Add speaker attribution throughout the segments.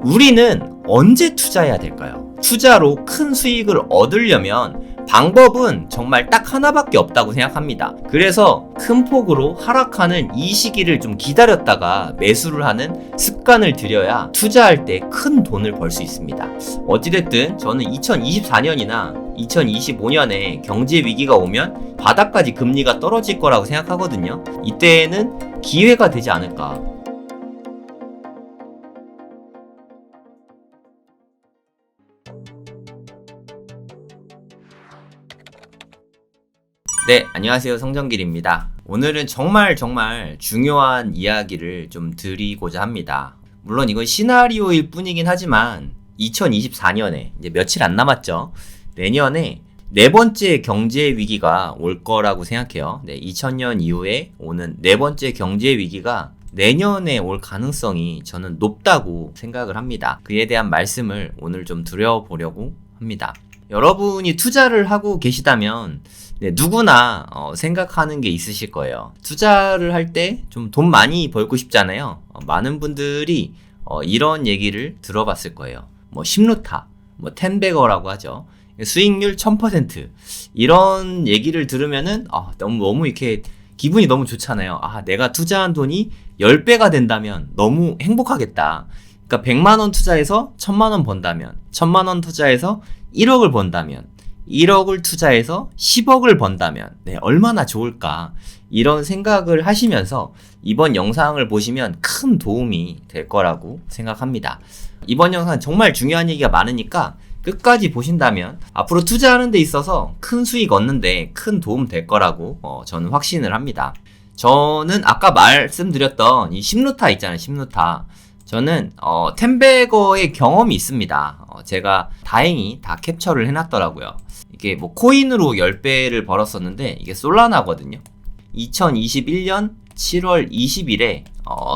Speaker 1: 우리는 언제 투자해야 될까요? 투자로 큰 수익을 얻으려면 방법은 정말 딱 하나밖에 없다고 생각합니다. 그래서 큰 폭으로 하락하는 이 시기를 좀 기다렸다가 매수를 하는 습관을 들여야 투자할 때 큰 돈을 벌 수 있습니다. 어찌됐든 저는 2024년이나 2025년에 경제 위기가 오면 바닥까지 금리가 떨어질 거라고 생각하거든요. 이때는 기회가 되지 않을까. 네, 안녕하세요. 성정길입니다. 오늘은 정말 중요한 이야기를 좀 드리고자 합니다. 물론 이건 시나리오일 뿐이긴 하지만 2024년에 이제 며칠 안 남았죠. 내년에 네 번째 경제 위기가 올 거라고 생각해요. 네, 2000년 이후에 오는 네 번째 경제 위기가 내년에 올 가능성이 저는 높다고 생각을 합니다. 그에 대한 말씀을 오늘 좀 드려보려고 합니다. 여러분이 투자를 하고 계시다면 누구나 생각하는 게 있으실 거예요. 투자를 할 때 좀 돈 많이 벌고 싶잖아요. 많은 분들이 이런 얘기를 들어봤을 거예요. 뭐 심루타, 뭐 텐베거라고 하죠. 수익률 1000%. 이런 얘기를 들으면은 너무 이렇게 기분이 너무 좋잖아요. 내가 투자한 돈이 10배가 된다면 너무 행복하겠다. 그러니까 100만 원 투자해서 1000만 원 번다면, 1000만 원 투자해서 1억을 번다면, 1억을 투자해서 10억을 번다면 얼마나 좋을까, 이런 생각을 하시면서 이번 영상을 보시면 큰 도움이 될 거라고 생각합니다. 이번 영상은 정말 중요한 얘기가 많으니까 끝까지 보신다면 앞으로 투자하는 데 있어서 큰 수익 얻는데 큰 도움 될 거라고 저는 확신을 합니다. 저는 아까 말씀드렸던 이 심루타 있잖아요. 심루타. 저는 텐베거의 경험이 있습니다. 제가 다행히 다 캡처를 해놨더라고요. 이게 뭐 코인으로 10배를 벌었었는데 이게 솔라나거든요. 2021년 7월 20일에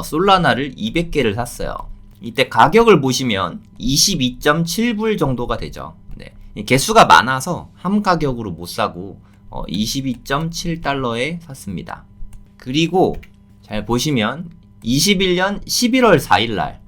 Speaker 1: 솔라나를 200개를 샀어요. 이때 가격을 보시면 22.7불 정도가 되죠. 네. 개수가 많아서 한 가격으로 못 사고 22.7달러에 샀습니다. 그리고 잘 보시면 21년 11월 4일날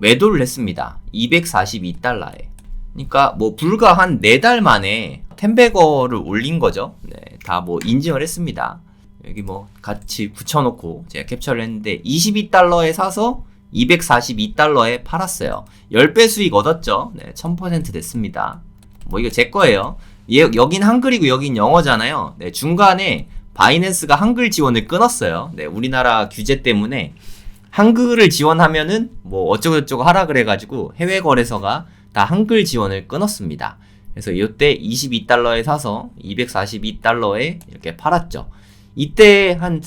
Speaker 1: 매도를 했습니다. 242달러에. 그러니까 뭐 불과 한 4달 만에 텐베거를 올린 거죠. 네, 다 뭐 인증을 했습니다. 여기 뭐 같이 붙여놓고 제가 캡처를 했는데 22달러에 사서 242달러에 팔았어요. 10배 수익 얻었죠. 네, 1000% 됐습니다. 뭐 이거 제 거예요. 여긴 한글이고 여긴 영어잖아요. 네, 중간에 바이낸스가 한글 지원을 끊었어요. 네, 우리나라 규제 때문에 한글을 지원하면은 뭐 어쩌고저쩌고 하라 그래가지고 해외 거래소가 다 한글 지원을 끊었습니다. 그래서 이때 22달러에 사서 242달러에 이렇게 팔았죠. 이때 한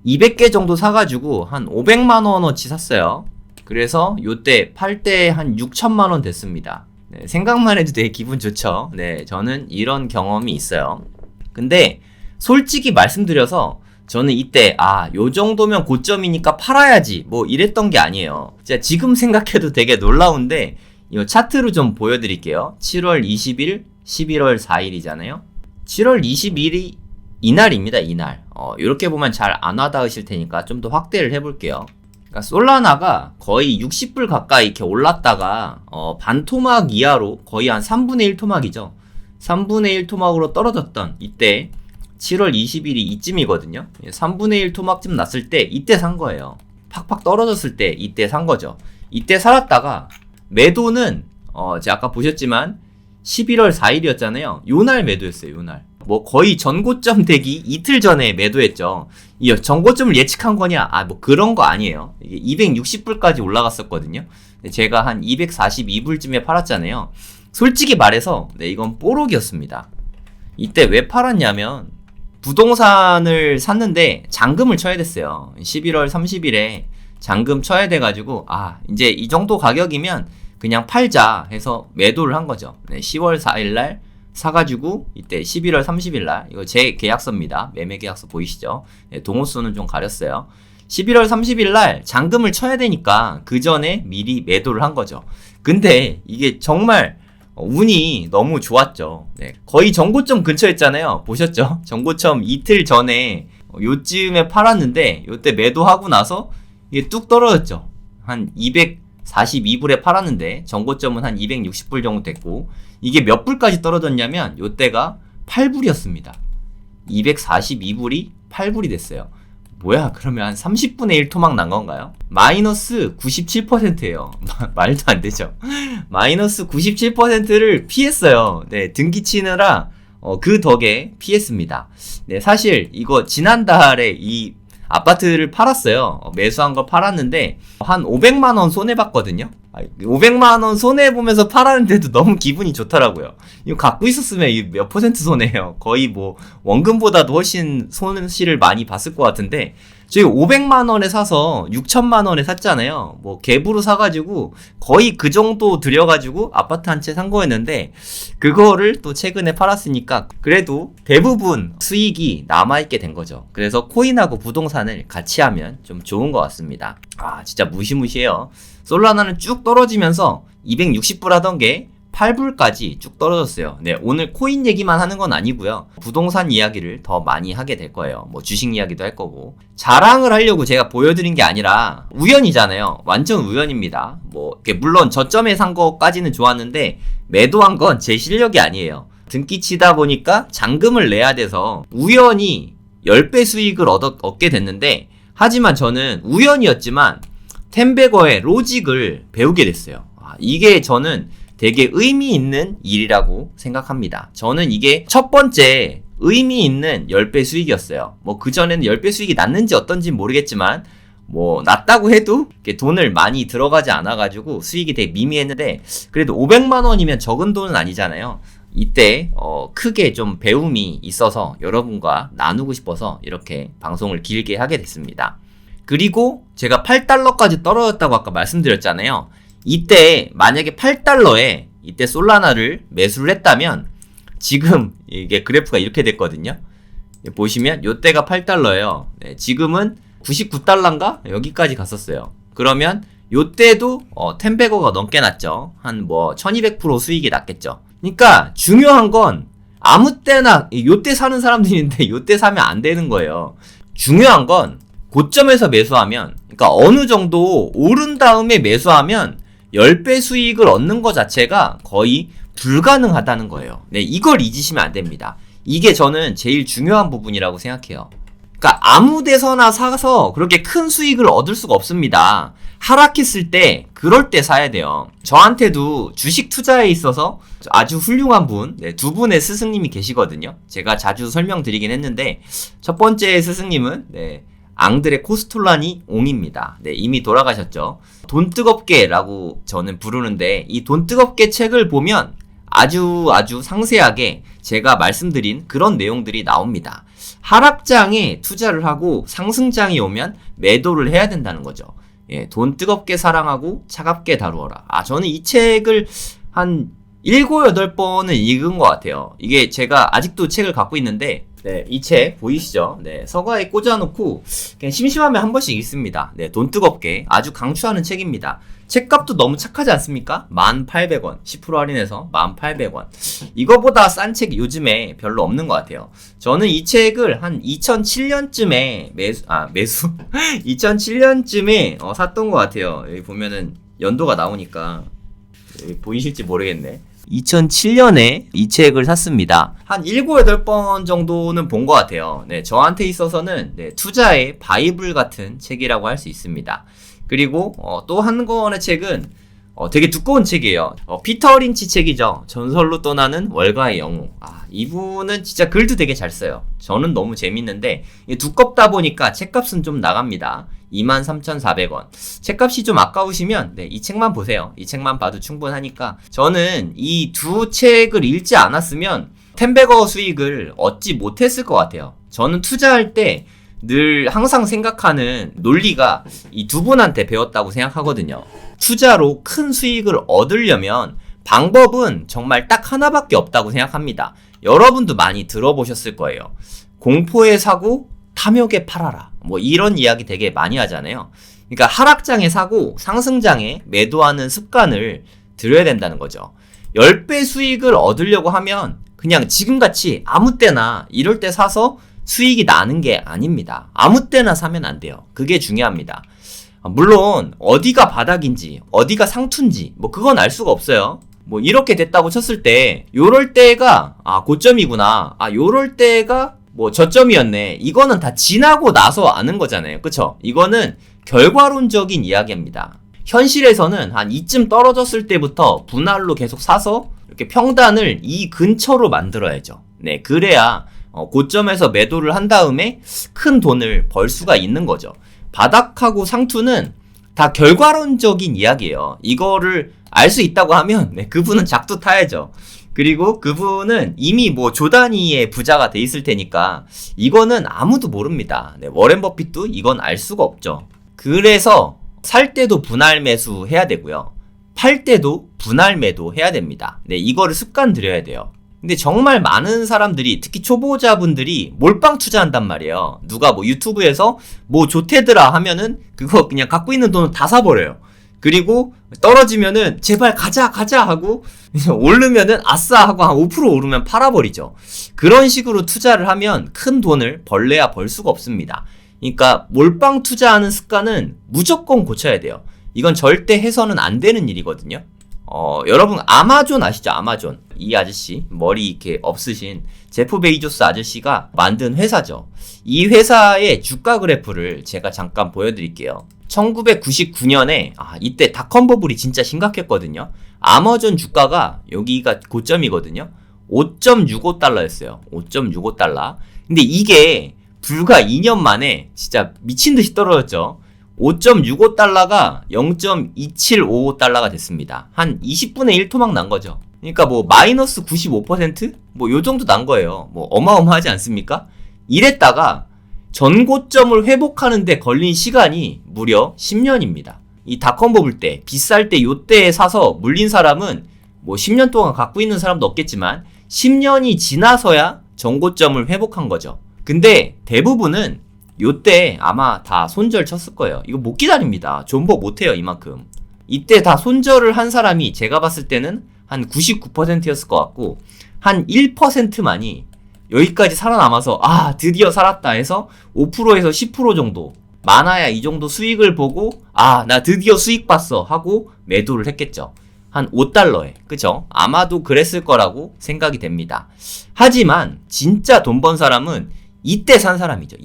Speaker 1: 200개 정도 사가지고 한 500만원어치 샀어요. 그래서 이때 팔 때 한 6천만원 됐습니다. 네, 생각만 해도 되게 기분 좋죠. 네, 저는 이런 경험이 있어요. 근데 솔직히 말씀드려서 저는 이때 요 정도면 고점이니까 팔아야지 뭐 이랬던 게 아니에요. 진짜 지금 생각해도 되게 놀라운데 이 차트로 좀 보여드릴게요. 7월 20일, 11월 4일이잖아요. 7월 20일이 이날입니다. 이날. 이렇게 보면 잘 안 와닿으실 테니까 좀 더 확대를 해볼게요. 그러니까 솔라나가 거의 60불 가까이 이렇게 올랐다가 반토막 이하로 거의 한 3분의 1 토막이죠. 3분의 1 토막으로 떨어졌던 이때 7월 20일이 이쯤이거든요. 3분의 1 토막쯤 났을 때 이때 산 거예요. 팍팍 떨어졌을 때 이때 산 거죠. 이때 살았다가 매도는 제가 아까 보셨지만 11월 4일이었잖아요. 요날 매도했어요. 요날. 뭐 거의 전고점 되기 이틀 전에 매도했죠. 이 전고점을 예측한 거냐? 뭐 그런 거 아니에요. 이게 260불까지 올라갔었거든요. 제가 한 242불쯤에 팔았잖아요. 솔직히 말해서 이건 뽀록이었습니다. 이때 왜 팔았냐면 부동산을 샀는데 잔금을 쳐야 됐어요. 11월 30일에 잔금 쳐야 돼가지고 이제 이 정도 가격이면 그냥 팔자 해서 매도를 한 거죠. 10월 4일날 사가지고 이때 11월 30일날 이거 제 계약서입니다. 매매 계약서 보이시죠? 동호수는 좀 가렸어요. 11월 30일날 잔금을 쳐야 되니까 그 전에 미리 매도를 한 거죠. 근데 이게 정말 운이 너무 좋았죠. 거의 전고점 근처였잖아요. 보셨죠? 전고점 이틀 전에 요쯤에 팔았는데 요때 매도하고 나서 이게 뚝 떨어졌죠. 한 42불에 팔았는데 전고점은 한 260불 정도 됐고, 이게 몇 불까지 떨어졌냐면 요때가 8불이었습니다. 242불이 8불이 됐어요. 뭐야, 그러면 한 30분의 1 토막 난 건가요? 마이너스 97%예요. 말도 안 되죠. 마이너스 97%를 피했어요. 네, 등기치느라 그 덕에 피했습니다. 네, 사실 이거 지난달에 이 아파트를 팔았어요. 매수한 거 팔았는데 한 500만원 손해봤거든요. 500만원 손해보면서 팔았는데도 너무 기분이 좋더라고요. 이거 갖고 있었으면 몇 퍼센트 손해예요. 거의 뭐 원금보다도 훨씬 손실을 많이 봤을 것 같은데, 저희 500만원에 사서 6천만원에 샀잖아요. 뭐 갭으로 사가지고 거의 그 정도 들여가지고 아파트 한 채 산 거였는데, 그거를 또 최근에 팔았으니까 그래도 대부분 수익이 남아있게 된 거죠. 그래서 코인하고 부동산을 같이 하면 좀 좋은 것 같습니다. 진짜 무시무시해요. 솔라나는 쭉 떨어지면서 260불 하던 게 8불까지 쭉 떨어졌어요. 네, 오늘 코인 얘기만 하는 건 아니고요. 부동산 이야기를 더 많이 하게 될 거예요. 뭐 주식 이야기도 할 거고. 자랑을 하려고 제가 보여드린 게 아니라 우연이잖아요. 완전 우연입니다. 뭐 물론 저점에 산 거까지는 좋았는데 매도한 건 제 실력이 아니에요. 등기 치다 보니까 잔금을 내야 돼서 우연히 10배 수익을 얻게 됐는데, 하지만 저는 우연이었지만 템베거의 로직을 배우게 됐어요. 이게 저는 되게 의미 있는 일이라고 생각합니다. 저는 이게 첫 번째 의미 있는 10배 수익이었어요. 뭐 그전에는 10배 수익이 났는지 어떤지 모르겠지만, 뭐 났다고 해도 돈을 많이 들어가지 않아가지고 수익이 되게 미미했는데, 그래도 500만원이면 적은 돈은 아니잖아요. 이때 크게 좀 배움이 있어서 여러분과 나누고 싶어서 이렇게 방송을 길게 하게 됐습니다. 그리고 제가 8달러까지 떨어졌다고 아까 말씀드렸잖아요. 이때 만약에 8달러에 이때 솔라나를 매수를 했다면 지금 이게 그래프가 이렇게 됐거든요. 보시면 요때가 8달러예요. 네, 지금은 99달러인가? 여기까지 갔었어요. 그러면 요때도 템베거가 넘게 났죠. 한 뭐 1200% 수익이 났겠죠. 그러니까 중요한 건 아무 때나 요때 사는 사람들인데 요때 사면 안 되는 거예요. 중요한 건 고점에서 매수하면, 그러니까 어느 정도 오른 다음에 매수하면 10배 수익을 얻는 것 자체가 거의 불가능하다는 거예요. 네, 이걸 잊으시면 안 됩니다. 이게 저는 제일 중요한 부분이라고 생각해요. 그러니까 아무 데서나 사서 그렇게 큰 수익을 얻을 수가 없습니다. 하락했을 때, 그럴 때 사야 돼요. 저한테도 주식 투자에 있어서 아주 훌륭한 분, 네, 두 분의 스승님이 계시거든요. 제가 자주 설명드리긴 했는데, 첫 번째 스승님은 앙드레 코스톨라니 옹입니다. 네, 이미 돌아가셨죠. 돈 뜨겁게라고 저는 부르는데, 이 돈 뜨겁게 책을 보면 아주 상세하게 제가 말씀드린 그런 내용들이 나옵니다. 하락장에 투자를 하고 상승장이 오면 매도를 해야 된다는 거죠. 예, 돈 뜨겁게 사랑하고 차갑게 다루어라. 저는 이 책을 한 7, 8번은 읽은 것 같아요. 이게 제가 아직도 책을 갖고 있는데, 네, 이 책 보이시죠? 네, 서가에 꽂아놓고 그냥 심심하면 한 번씩 읽습니다. 네, 돈 뜨겁게 아주 강추하는 책입니다. 책값도 너무 착하지 않습니까? 1,800원, 10% 할인해서 1,800원. 이거보다 싼 책이 요즘에 별로 없는 것 같아요. 저는 이 책을 한 2007년쯤에 2007년쯤에 샀던 것 같아요. 여기 보면은 연도가 나오니까 여기 보이실지 모르겠네. 2007년에 이 책을 샀습니다. 한 7, 8번 정도는 본 것 같아요. 네, 저한테 있어서는 투자의 바이블 같은 책이라고 할 수 있습니다. 그리고 또 한 권의 책은 되게 두꺼운 책이에요. 피터 린치 책이죠. 전설로 떠나는 월가의 영웅. 이분은 진짜 글도 되게 잘 써요. 저는 너무 재밌는데 두껍다 보니까 책값은 좀 나갑니다. 23,400원. 책값이 좀 아까우시면 이 책만 보세요. 이 책만 봐도 충분하니까. 저는 이 두 책을 읽지 않았으면 템베거 수익을 얻지 못했을 것 같아요. 저는 투자할 때 늘 항상 생각하는 논리가 이 두 분한테 배웠다고 생각하거든요. 투자로 큰 수익을 얻으려면 방법은 정말 딱 하나밖에 없다고 생각합니다. 여러분도 많이 들어보셨을 거예요. 공포에 사고 탐욕에 팔아라. 뭐 이런 이야기 되게 많이 하잖아요. 그러니까 하락장에 사고 상승장에 매도하는 습관을 들여야 된다는 거죠. 10배 수익을 얻으려고 하면 그냥 지금같이 아무 때나 이럴 때 사서 수익이 나는 게 아닙니다. 아무 때나 사면 안 돼요. 그게 중요합니다. 물론 어디가 바닥인지 어디가 상투인지 뭐 그건 알 수가 없어요. 뭐 이렇게 됐다고 쳤을 때 요럴 때가 고점이구나, 요럴 때가 뭐 저점이었네, 이거는 다 지나고 나서 아는 거잖아요. 그쵸? 이거는 결과론적인 이야기입니다. 현실에서는 한 이쯤 떨어졌을 때부터 분할로 계속 사서 이렇게 평단을 이 근처로 만들어야죠. 네, 그래야 고점에서 매도를 한 다음에 큰 돈을 벌 수가 있는 거죠. 바닥하고 상투는 다 결과론적인 이야기예요. 이거를 알 수 있다고 하면 네, 그분은 작두 타야죠. 그리고 그분은 이미 뭐 조단위의 부자가 돼 있을 테니까 이거는 아무도 모릅니다. 네, 워렌 버핏도 이건 알 수가 없죠. 그래서 살 때도 분할 매수 해야 되고요, 팔 때도 분할 매도 해야 됩니다. 네, 이거를 습관 들여야 돼요. 근데 정말 많은 사람들이, 특히 초보자분들이 몰빵 투자한단 말이에요. 누가 뭐 유튜브에서 뭐 좋대더라 하면은 그거 그냥 갖고 있는 돈을 다 사버려요. 그리고 떨어지면은 제발 가자 하고 오르면은 아싸 하고 한 5% 오르면 팔아버리죠. 그런 식으로 투자를 하면 큰 돈을 벌래야 벌 수가 없습니다. 그러니까 몰빵 투자하는 습관은 무조건 고쳐야 돼요. 이건 절대 해서는 안 되는 일이거든요. 여러분 아마존 아시죠? 아마존. 이 아저씨, 머리 이렇게 없으신 제프 베이조스 아저씨가 만든 회사죠. 이 회사의 주가 그래프를 제가 잠깐 보여드릴게요. 1999년에 이때 닷컴 버블이 진짜 심각했거든요. 아마존 주가가 여기가 고점이거든요. 5.65달러였어요. 5.65달러. 근데 이게 불과 2년 만에 진짜 미친듯이 떨어졌죠. 5.65달러가 0.2755달러가 됐습니다. 한 20분의 1 토막 난 거죠. 그러니까 뭐 마이너스 95%? 뭐 요 정도 난 거예요. 뭐 어마어마하지 않습니까? 이랬다가 전고점을 회복하는데 걸린 시간이 무려 10년입니다. 이 닷컴 버블 때, 비쌀 때 요때에 사서 물린 사람은 뭐 10년 동안 갖고 있는 사람도 없겠지만 10년이 지나서야 전고점을 회복한 거죠. 근데 대부분은 요때 아마 다 손절 쳤을 거예요. 이거 못 기다립니다. 존버 못해요, 이만큼. 이때 다 손절을 한 사람이 제가 봤을 때는 한 99%였을 것 같고, 한 1%만이 여기까지 살아남아서 드디어 살았다 해서 5%에서 10% 정도, 많아야 이 정도 수익을 보고 나 드디어 수익 봤어 하고 매도를 했겠죠. 한 5달러에. 그죠? 아마도 그랬을 거라고 생각이 됩니다. 하지만 진짜 돈 번 사람은 이때 산 사람이죠.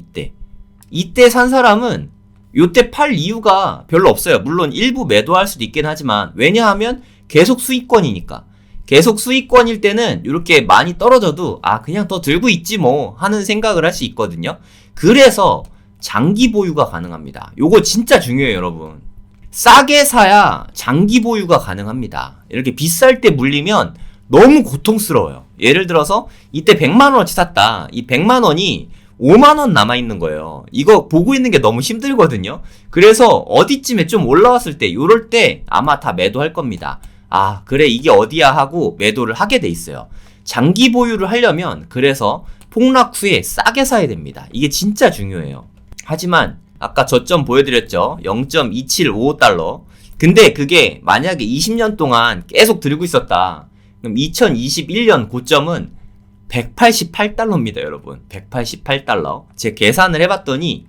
Speaker 1: 이때 산 사람은 요때 팔 이유가 별로 없어요. 물론 일부 매도할 수도 있긴 하지만, 왜냐하면 계속 수익권이니까. 계속 수익권일 때는 이렇게 많이 떨어져도 그냥 더 들고 있지 뭐 하는 생각을 할 수 있거든요. 그래서 장기 보유가 가능합니다. 요거 진짜 중요해요, 여러분. 싸게 사야 장기 보유가 가능합니다. 이렇게 비쌀 때 물리면 너무 고통스러워요. 예를 들어서 이때 100만원어치 샀다. 이 100만원이 5만원 남아있는 거예요. 이거 보고 있는 게 너무 힘들거든요. 그래서 어디쯤에 좀 올라왔을 때, 요럴 때 아마 다 매도할 겁니다. 그래 이게 어디야 하고 매도를 하게 돼 있어요. 장기 보유를 하려면 그래서 폭락 후에 싸게 사야 됩니다. 이게 진짜 중요해요. 하지만 아까 저점 보여드렸죠. 0.2755달러. 근데 그게 만약에 20년 동안 계속 들고 있었다. 그럼 2021년 고점은 188달러입니다, 여러분. 188달러. 제 계산을 해봤더니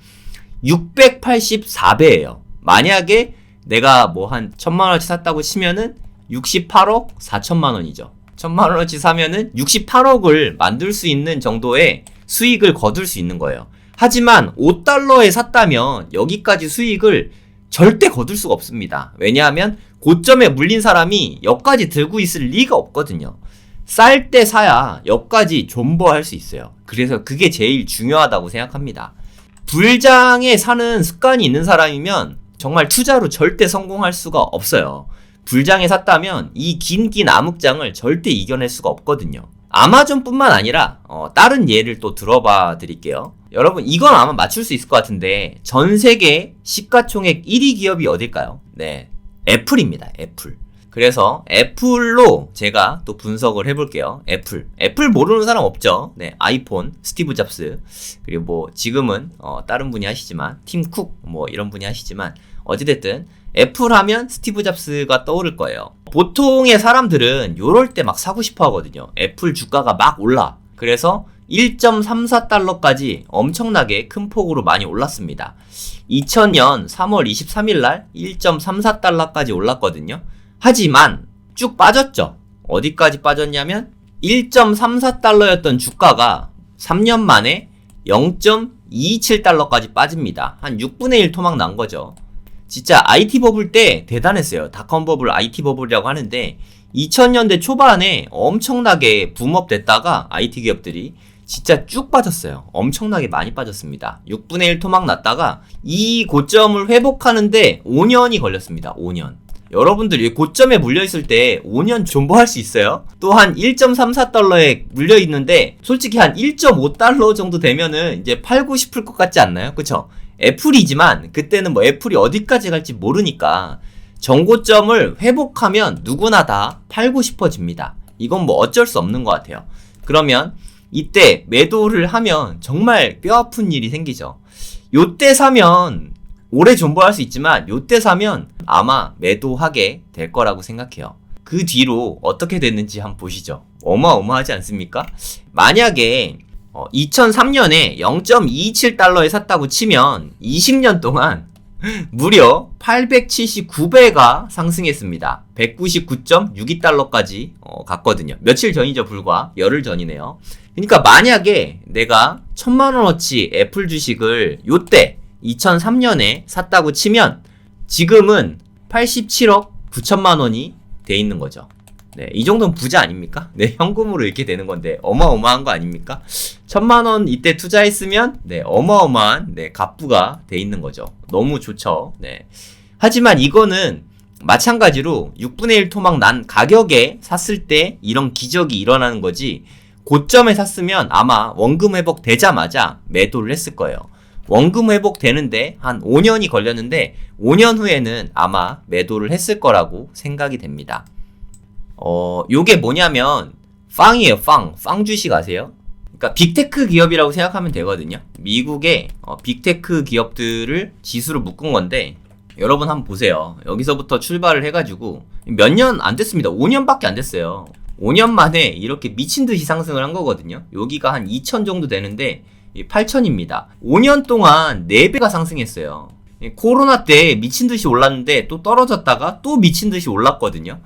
Speaker 1: 684배예요. 만약에 내가 뭐 한 1000만원어치 샀다고 치면은 68억 4천만원이죠. 1000만원어치 사면은 68억을 만들 수 있는 정도의 수익을 거둘 수 있는 거예요. 하지만 5달러에 샀다면 여기까지 수익을 절대 거둘 수가 없습니다. 왜냐하면 고점에 물린 사람이 여기까지 들고 있을 리가 없거든요. 쌀 때 사야 여기까지 존버할 수 있어요. 그래서 그게 제일 중요하다고 생각합니다. 불장에 사는 습관이 있는 사람이면 정말 투자로 절대 성공할 수가 없어요. 불장에 샀다면 이 긴 암흑장을 절대 이겨낼 수가 없거든요. 아마존뿐만 아니라 다른 예를 또 들어봐 드릴게요. 여러분 이건 아마 맞출 수 있을 것 같은데, 전 세계 시가총액 1위 기업이 어딜까요? 네, 애플입니다. 애플. 그래서 애플로 제가 또 분석을 해볼게요. 애플 모르는 사람 없죠. 네, 아이폰, 스티브 잡스, 그리고 뭐 지금은 다른 분이 하시지만 팀 쿡 뭐 이런 분이 하시지만, 어찌됐든 애플 하면 스티브 잡스가 떠오를 거예요. 보통의 사람들은 요럴 때 막 사고 싶어 하거든요. 애플 주가가 막 올라. 그래서 1.34달러까지 엄청나게 큰 폭으로 많이 올랐습니다. 2000년 3월 23일 날 1.34달러까지 올랐거든요. 하지만 쭉 빠졌죠. 어디까지 빠졌냐면 1.34달러였던 주가가 3년 만에 0.227달러까지 빠집니다. 한 6분의 1 토막 난 거죠. 진짜 IT 버블 때 대단했어요. 닷컴 버블, IT 버블이라고 하는데 2000년대 초반에 엄청나게 붐업 됐다가 IT 기업들이 진짜 쭉 빠졌어요. 엄청나게 많이 빠졌습니다. 6분의 1 토막 났다가 이 고점을 회복하는데 5년이 걸렸습니다. 5년. 여러분들이 고점에 물려있을 때 5년 존버할 수 있어요? 또한 1.34달러에 물려있는데 솔직히 한 1.5달러 정도 되면은 이제 팔고 싶을 것 같지 않나요? 그쵸? 애플이지만 그때는 뭐 애플이 어디까지 갈지 모르니까 정고점을 회복하면 누구나 다 팔고 싶어집니다. 이건 뭐 어쩔 수 없는 것 같아요. 그러면 이때 매도를 하면 정말 뼈아픈 일이 생기죠. 요때 사면 오래 존버할 수 있지만 요때 사면 아마 매도하게 될 거라고 생각해요. 그 뒤로 어떻게 됐는지 한번 보시죠. 어마어마하지 않습니까? 만약에 2003년에 0.227달러에 샀다고 치면 20년 동안 무려 879배가 상승했습니다. 199.62달러까지 갔거든요. 며칠 전이죠, 불과. 열흘 전이네요. 그러니까 만약에 내가 1000만원어치 애플 주식을 요때 2003년에 샀다고 치면 지금은 87억 9천만 원이 돼 있는 거죠. 네, 이 정도는 부자 아닙니까? 네, 현금으로 이렇게 되는 건데 어마어마한 거 아닙니까? 1000만 원 이때 투자했으면 네, 어마어마한 네, 갑부가 돼 있는 거죠. 너무 좋죠. 네. 하지만 이거는 마찬가지로 6분의 1 토막 난 가격에 샀을 때 이런 기적이 일어나는 거지 고점에 샀으면 아마 원금 회복 되자마자 매도를 했을 거예요. 원금 회복 되는데 한 5년이 걸렸는데 5년 후에는 아마 매도를 했을 거라고 생각이 됩니다. 요게 뭐냐면 빵이에요. 빵 주식 아세요? 그러니까 빅테크 기업이라고 생각하면 되거든요. 미국의 빅테크 기업들을 지수로 묶은 건데 여러분 한번 보세요. 여기서부터 출발을 해가지고 몇 년 안 됐습니다. 5년밖에 안 됐어요. 5년 만에 이렇게 미친 듯이 상승을 한 거거든요. 여기가 한 2천 정도 되는데 8천입니다. 5년 동안 4배가 상승했어요. 코로나 때 미친 듯이 올랐는데 또 떨어졌다가 또 미친 듯이 올랐거든요.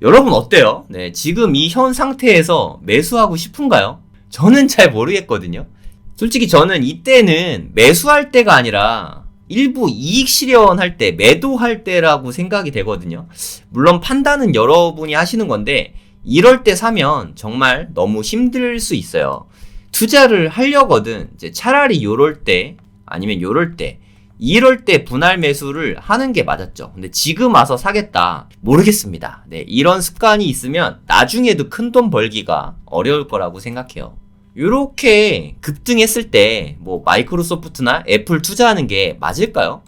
Speaker 1: 여러분 어때요? 네, 지금 이 현 상태에서 매수하고 싶은가요? 저는 잘 모르겠거든요. 솔직히 저는 이때는 매수할 때가 아니라 일부 이익 실현할 때, 매도할 때라고 생각이 되거든요. 물론 판단은 여러분이 하시는 건데 이럴 때 사면 정말 너무 힘들 수 있어요. 투자를 하려거든 이제 차라리 요럴 때 아니면 요럴 때 이럴 때 분할 매수를 하는 게 맞았죠. 근데 지금 와서 사겠다 모르겠습니다. 네, 이런 습관이 있으면 나중에도 큰 돈 벌기가 어려울 거라고 생각해요. 요렇게 급등했을 때 뭐 마이크로소프트나 애플 투자하는 게 맞을까요?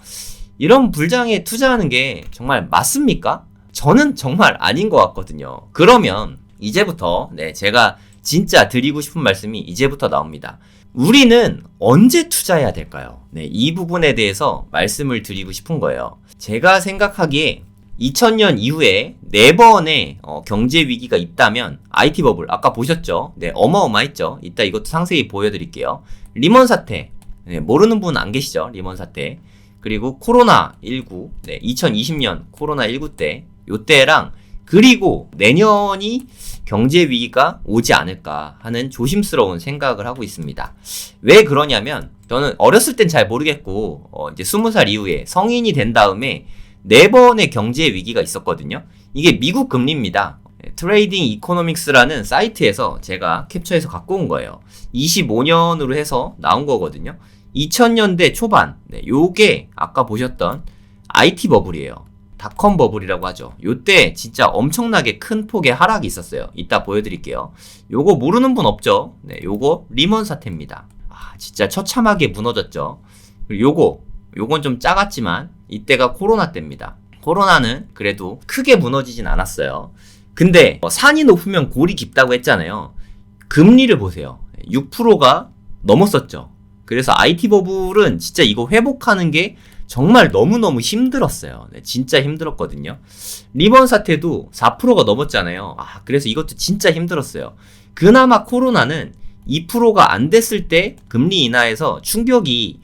Speaker 1: 이런 불장에 투자하는 게 정말 맞습니까? 저는 정말 아닌 것 같거든요. 그러면 이제부터 네, 제가 진짜 드리고 싶은 말씀이 이제부터 나옵니다. 우리는 언제 투자해야 될까요? 네, 이 부분에 대해서 말씀을 드리고 싶은 거예요. 제가 생각하기에 2000년 이후에 4번의 경제 위기가 있다면 IT 버블 아까 보셨죠? 네, 어마어마했죠. 이따 이것도 상세히 보여드릴게요. 리먼 사태, 네, 모르는 분 안 계시죠? 리먼 사태. 그리고 코로나19, 네, 2020년 코로나19 때, 요때랑 그리고 내년이 경제 위기가 오지 않을까 하는 조심스러운 생각을 하고 있습니다. 왜 그러냐면 저는 어렸을 땐 잘 모르겠고 이제 20살 이후에 성인이 된 다음에 4번의 경제 위기가 있었거든요. 이게 미국 금리입니다. 트레이딩 이코노믹스라는 사이트에서 제가 캡처해서 갖고 온 거예요. 25년으로 해서 나온 거거든요. 2000년대 초반, 네, 요게 아까 보셨던 IT 버블이에요. 닷컴 버블이라고 하죠. 요때 진짜 엄청나게 큰 폭의 하락이 있었어요. 이따 보여드릴게요. 요거 모르는 분 없죠? 네, 요거 리먼 사태입니다. 진짜 처참하게 무너졌죠. 그리고 요건 좀 작았지만 이때가 코로나 때입니다. 코로나는 그래도 크게 무너지진 않았어요. 근데 산이 높으면 골이 깊다고 했잖아요. 금리를 보세요. 6%가 넘었었죠. 그래서 IT 버블은 진짜 이거 회복하는 게 정말 너무너무 힘들었어요. 네, 진짜 힘들었거든요. 리먼 사태도 4%가 넘었잖아요. 그래서 이것도 진짜 힘들었어요. 그나마 코로나는 2%가 안 됐을 때 금리 인하에서 충격이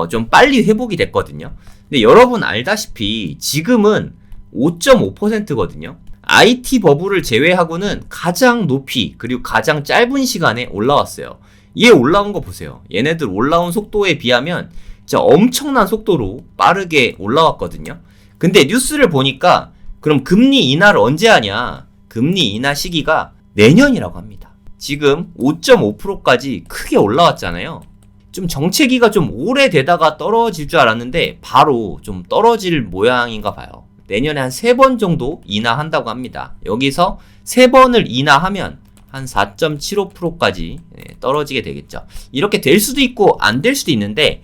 Speaker 1: 좀 빨리 회복이 됐거든요. 근데 여러분 알다시피 지금은 5.5%거든요. IT 버블을 제외하고는 가장 높이 그리고 가장 짧은 시간에 올라왔어요. 얘 올라온 거 보세요. 얘네들 올라온 속도에 비하면 진짜 엄청난 속도로 빠르게 올라왔거든요. 근데 뉴스를 보니까 그럼 금리 인하를 언제 하냐? 금리 인하 시기가 내년이라고 합니다. 지금 5.5%까지 크게 올라왔잖아요. 좀 정체기가 좀 오래되다가 떨어질 줄 알았는데 바로 좀 떨어질 모양인가 봐요. 내년에 한 3번 정도 인하한다고 합니다. 여기서 3번을 인하하면 한 4.75%까지 떨어지게 되겠죠. 이렇게 될 수도 있고 안 될 수도 있는데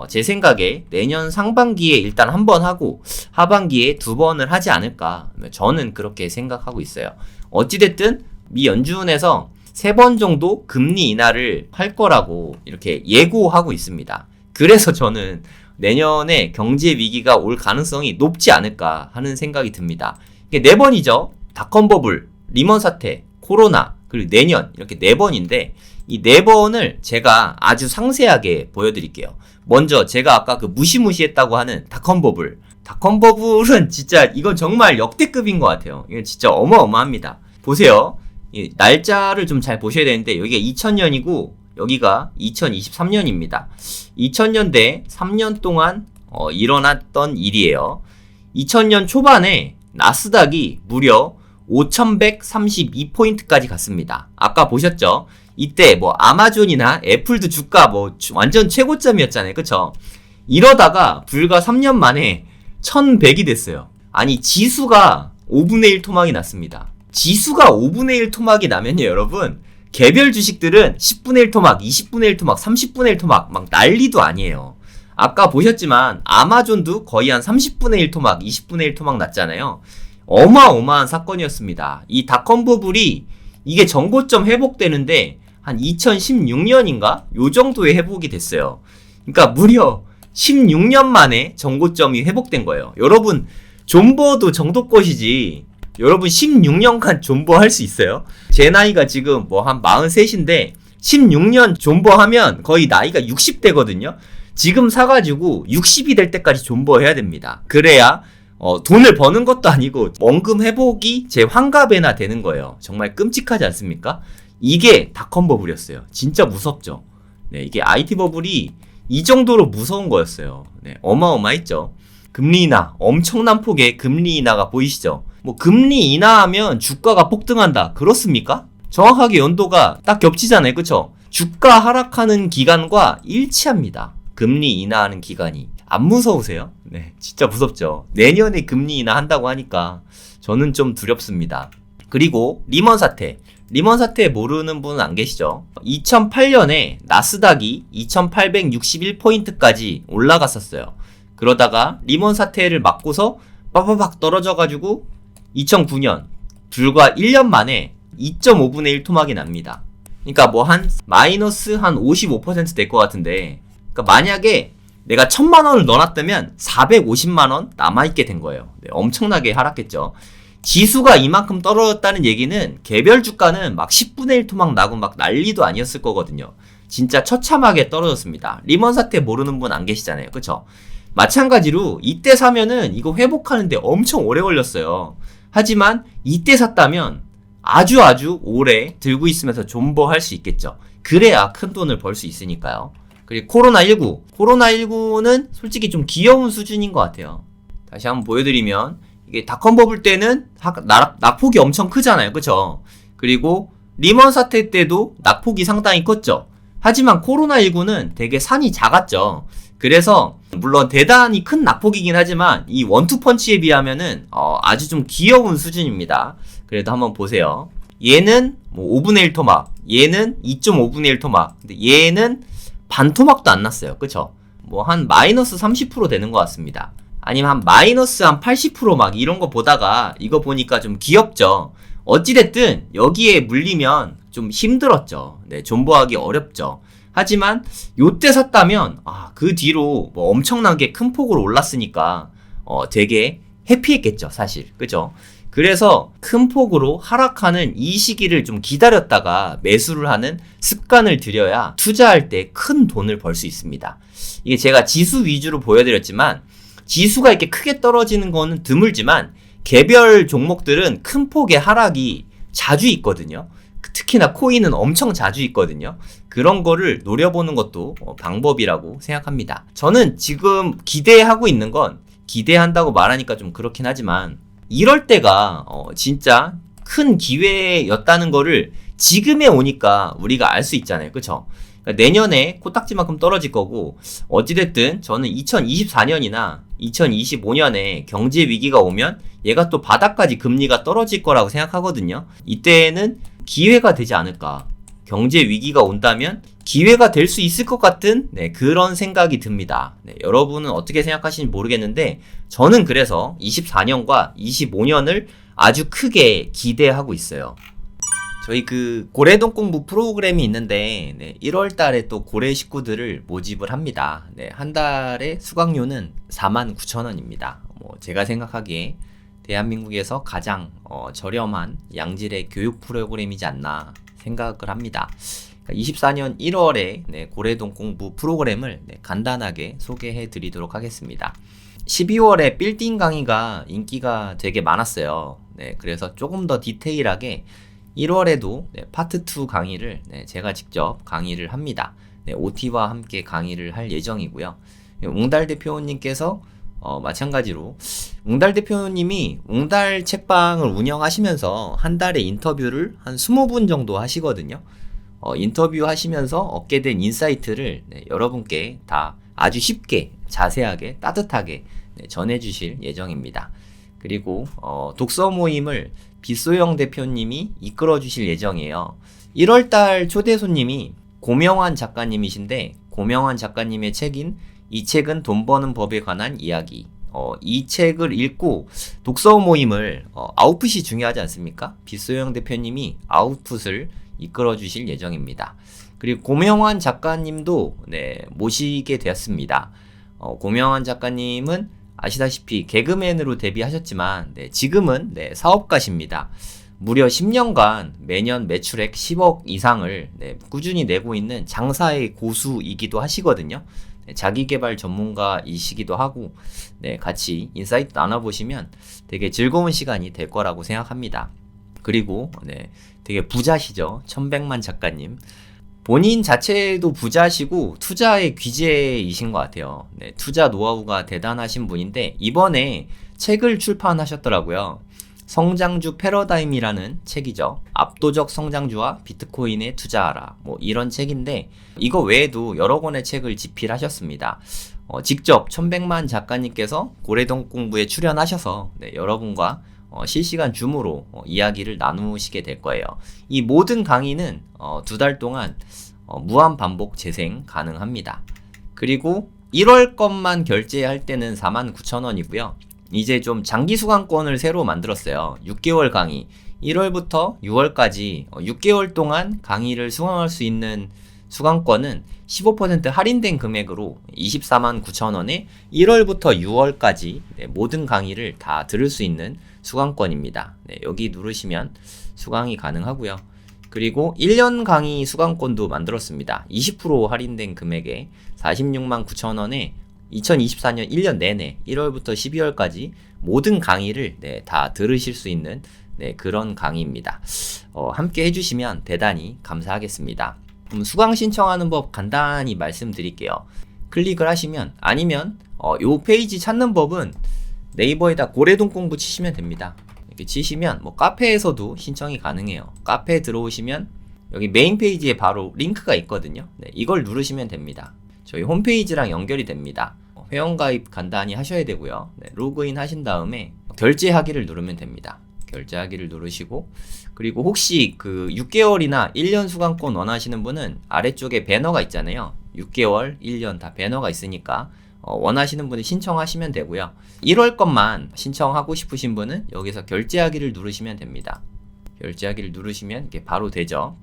Speaker 1: 제 생각에 내년 상반기에 일단 한 번 하고 하반기에 2번을 하지 않을까, 저는 그렇게 생각하고 있어요. 어찌됐든 미 연준에서 3번 정도 금리 인하를 할 거라고 이렇게 예고하고 있습니다. 그래서 저는 내년에 경제 위기가 올 가능성이 높지 않을까 하는 생각이 듭니다. 이게 4번이죠. 닷컴 버블, 리먼 사태, 코로나, 그리고 내년, 이렇게 4번인데 이 4번을 제가 아주 상세하게 보여드릴게요. 먼저 제가 아까 그 무시무시했다고 하는 닷컴 버블. 닷컴 버블은 진짜 이건 정말 역대급인 것 같아요. 이건 진짜 어마어마합니다. 보세요. 이 날짜를 좀 잘 보셔야 되는데 여기가 2000년이고 여기가 2023년입니다. 2000년대 3년 동안 일어났던 일이에요. 2000년 초반에 나스닥이 무려 5132포인트까지 갔습니다. 아까 보셨죠? 이때 뭐 아마존이나 애플도 주가 뭐 완전 최고점이었잖아요. 그쵸? 이러다가 불과 3년 만에 1100이 됐어요. 아니 지수가 5분의 1 토막이 났습니다. 지수가 5분의 1 토막이 나면요 여러분, 개별 주식들은 10분의 1 토막, 20분의 1 토막, 30분의 1 토막 막 난리도 아니에요. 아까 보셨지만 아마존도 거의 한 30분의 1 토막, 20분의 1 토막 났잖아요. 어마어마한 사건이었습니다. 이 닷컴 버블이 이게 전고점 회복되는데 한 2016년인가? 요 정도에 회복이 됐어요. 그러니까 무려 16년 만에 전고점이 회복된 거예요. 여러분 존버도 정도 것이지 여러분 16년간 존버할 수 있어요? 제 나이가 지금 뭐 한 43인데 16년 존버하면 거의 나이가 60대거든요. 지금 사가지고 60이 될 때까지 존버해야 됩니다. 그래야 돈을 버는 것도 아니고 원금 회복이 제 환갑에나 되는 거예요. 정말 끔찍하지 않습니까? 이게 닷컴 버블이었어요. 진짜 무섭죠. 네, 이게 IT 버블이 이 정도로 무서운 거였어요. 네, 어마어마했죠. 금리 인하, 엄청난 폭의 금리 인하가 보이시죠? 뭐 금리 인하하면 주가가 폭등한다. 그렇습니까? 정확하게 연도가 딱 겹치잖아요. 그쵸? 주가 하락하는 기간과 일치합니다. 금리 인하하는 기간이. 안 무서우세요? 네, 진짜 무섭죠. 내년에 금리 인하 한다고 하니까 저는 좀 두렵습니다. 그리고 리먼 사태. 리먼 사태 모르는 분은 안 계시죠? 2008년에 나스닥이 2861포인트까지 올라갔었어요. 그러다가 리먼 사태를 맞고서 빠바박 떨어져가지고 2009년 불과 1년 만에 2.5분의 1 토막이 납니다. 그러니까 뭐 한 마이너스 한 55% 될 것 같은데, 그러니까 만약에 내가 1000만원을 넣어놨다면 450만원 남아있게 된 거예요. 네, 엄청나게 하락했죠. 지수가 이만큼 떨어졌다는 얘기는 개별 주가는 막 10분의 1 토막 나고 막 난리도 아니었을 거거든요. 진짜 처참하게 떨어졌습니다. 리먼 사태 모르는 분 안 계시잖아요. 그쵸? 마찬가지로 이때 사면은 이거 회복하는데 엄청 오래 걸렸어요. 하지만 이때 샀다면 아주 오래 들고 있으면서 존버할 수 있겠죠. 그래야 큰 돈을 벌 수 있으니까요. 그리고 코로나19는 솔직히 좀 귀여운 수준인 것 같아요. 다시 한번 보여드리면 이게 닷컴 버블 때는 낙폭이 엄청 크잖아요. 그쵸? 그리고 리먼 사태 때도 낙폭이 상당히 컸죠. 하지만 코로나19는 되게 산이 작았죠. 그래서 물론 대단히 큰 낙폭이긴 하지만 이 원투펀치에 비하면은 아주 좀 귀여운 수준입니다. 그래도 한번 보세요. 얘는 뭐 5분의 1 토막, 얘는 2.5분의 1 토막, 근데 얘는 반 토막도 안 났어요. 그쵸? 뭐 한 마이너스 30% 되는 것 같습니다. 아니면 한 마이너스 한 80% 막 이런 거 보다가 이거 보니까 좀 귀엽죠. 어찌됐든 여기에 물리면 좀 힘들었죠. 네, 존버하기 어렵죠. 하지만 요때 샀다면 그 뒤로 뭐 엄청나게 큰 폭으로 올랐으니까 되게 해피했겠죠, 사실. 그죠? 그래서 큰 폭으로 하락하는 이 시기를 좀 기다렸다가 매수를 하는 습관을 들여야 투자할 때 큰 돈을 벌 수 있습니다. 이게 제가 지수 위주로 보여드렸지만 지수가 이렇게 크게 떨어지는 거는 드물지만 개별 종목들은 큰 폭의 하락이 자주 있거든요. 특히나 코인은 엄청 자주 있거든요. 그런 거를 노려보는 것도 방법이라고 생각합니다. 저는 지금 기대하고 있는 건, 기대한다고 말하니까 좀 그렇긴 하지만 이럴 때가 진짜 큰 기회였다는 거를 지금에 오니까 우리가 알 수 있잖아요. 그쵸? 그러니까 내년에 코딱지만큼 떨어질 거고, 어찌됐든 저는 2024년이나 2025년에 경제 위기가 오면 얘가 또 바닥까지 금리가 떨어질 거라고 생각하거든요. 이때는 기회가 되지 않을까. 경제 위기가 온다면 기회가 될 수 있을 것 같은 그런 생각이 듭니다. 여러분은 어떻게 생각하시는지 모르겠는데 저는 그래서 24년과 25년을 아주 크게 기대하고 있어요. 저희 그 고래동 공부 프로그램이 있는데 1월 달에 또 고래 식구들을 모집을 합니다. 한 달에 수강료는 49,000원입니다. 제가 생각하기에 대한민국에서 가장 저렴한 양질의 교육 프로그램이지 않나 생각을 합니다. 24년 1월에 고래동 공부 프로그램을 간단하게 소개해 드리도록 하겠습니다. 12월에 빌딩 강의가 인기가 되게 많았어요. 그래서 조금 더 디테일하게 1월에도 파트 2 강의를 제가 직접 강의를 합니다. OT와 함께 강의를 할 예정이고요. 웅달 대표님께서 마찬가지로 웅달 대표님이 웅달 책방을 운영하시면서 한 달에 인터뷰를 한 20분 정도 하시거든요. 인터뷰 하시면서 얻게 된 인사이트를 여러분께 다 아주 쉽게 자세하게 따뜻하게 전해주실 예정입니다. 그리고 독서 모임을 빗소영 대표님이 이끌어 주실 예정이에요. 1월달 초대 손님이 고명환 작가님이신데, 고명환 작가님의 책인 이 책은 돈 버는 법에 관한 이야기, 이 책을 읽고 독서 모임을 아웃풋이 중요하지 않습니까? 빗소영 대표님이 아웃풋을 이끌어 주실 예정입니다. 그리고 고명환 작가님도 모시게 되었습니다. 고명환 작가님은 아시다시피 개그맨으로 데뷔하셨지만 지금은 사업가십니다. 무려 10년간 매년 매출액 10억 이상을 꾸준히 내고 있는 장사의 고수이기도 하시거든요. 자기계발 전문가이시기도 하고 같이 인사이트 나눠보시면 되게 즐거운 시간이 될 거라고 생각합니다. 그리고 되게 부자시죠. 천백만 작가님. 본인 자체도 부자시고 투자의 귀재이신 것 같아요. 투자 노하우가 대단하신 분인데 이번에 책을 출판하셨더라고요. 성장주 패러다임이라는 책이죠. 압도적 성장주와 비트코인에 투자하라. 이런 책인데 이거 외에도 여러 권의 책을 집필하셨습니다. 직접 천백만 작가님께서 고래동 공부에 출연하셔서 여러분과 실시간 줌으로 이야기를 나누시게 될 거예요. 이 모든 강의는 2달 동안 무한 반복 재생 가능합니다. 그리고 1월 것만 결제할 때는 49,000원이고요. 이제 좀 장기 수강권을 새로 만들었어요. 6개월 강의. 1월부터 6월까지 6개월 동안 강의를 수강할 수 있는 수강권은 15% 할인된 금액으로 249,000원에 1월부터 6월까지 모든 강의를 다 들을 수 있는 수강권입니다. 여기 누르시면 수강이 가능하고요. 그리고 1년 강의 수강권도 만들었습니다. 20% 할인된 금액에 469,000원에 2024년 1년 내내 1월부터 12월까지 모든 강의를 다 들으실 수 있는 그런 강의입니다. 함께 해주시면 대단히 감사하겠습니다. 수강 신청하는 법 간단히 말씀드릴게요. 클릭을 하시면, 아니면 요 페이지 찾는 법은 네이버에다 고래동 공부 치시면 됩니다. 이렇게 치시면 카페에서도 신청이 가능해요. 카페에 들어오시면 여기 메인 페이지에 바로 링크가 있거든요. 이걸 누르시면 됩니다. 저희 홈페이지랑 연결이 됩니다. 회원가입 간단히 하셔야 되고요. 로그인 하신 다음에 결제하기를 누르면 됩니다. 결제하기를 누르시고, 그리고 혹시 그 6개월이나 1년 수강권 원하시는 분은 아래쪽에 배너가 있잖아요. 6개월, 1년 다 배너가 있으니까 원하시는 분은 신청하시면 되고요. 1월 것만 신청하고 싶으신 분은 여기서 결제하기를 누르시면 됩니다. 결제하기를 누르시면 이게 바로 되죠.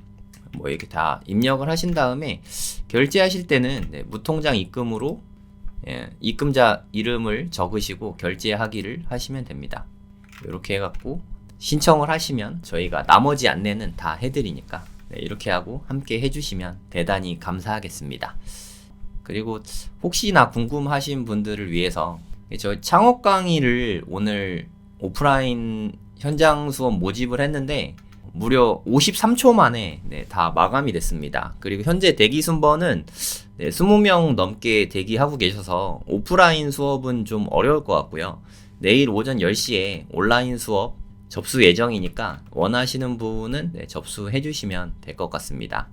Speaker 1: 이렇게 다 입력을 하신 다음에 결제하실 때는 무통장 입금으로 입금자 이름을 적으시고 결제하기를 하시면 됩니다. 이렇게 해갖고 신청을 하시면 저희가 나머지 안내는 다 해드리니까 네, 이렇게 하고 함께 해주시면 대단히 감사하겠습니다. 그리고 혹시나 궁금하신 분들을 위해서 저 창업 강의를 오늘 오프라인 현장 수업 모집을 했는데 무려 53초 만에 네, 다 마감이 됐습니다. 그리고 현재 대기 순번은 네, 20명 넘게 대기하고 계셔서 오프라인 수업은 좀 어려울 것 같고요. 내일 오전 10시에 온라인 수업 접수 예정이니까 원하시는 분은 네, 접수해 주시면 될 것 같습니다.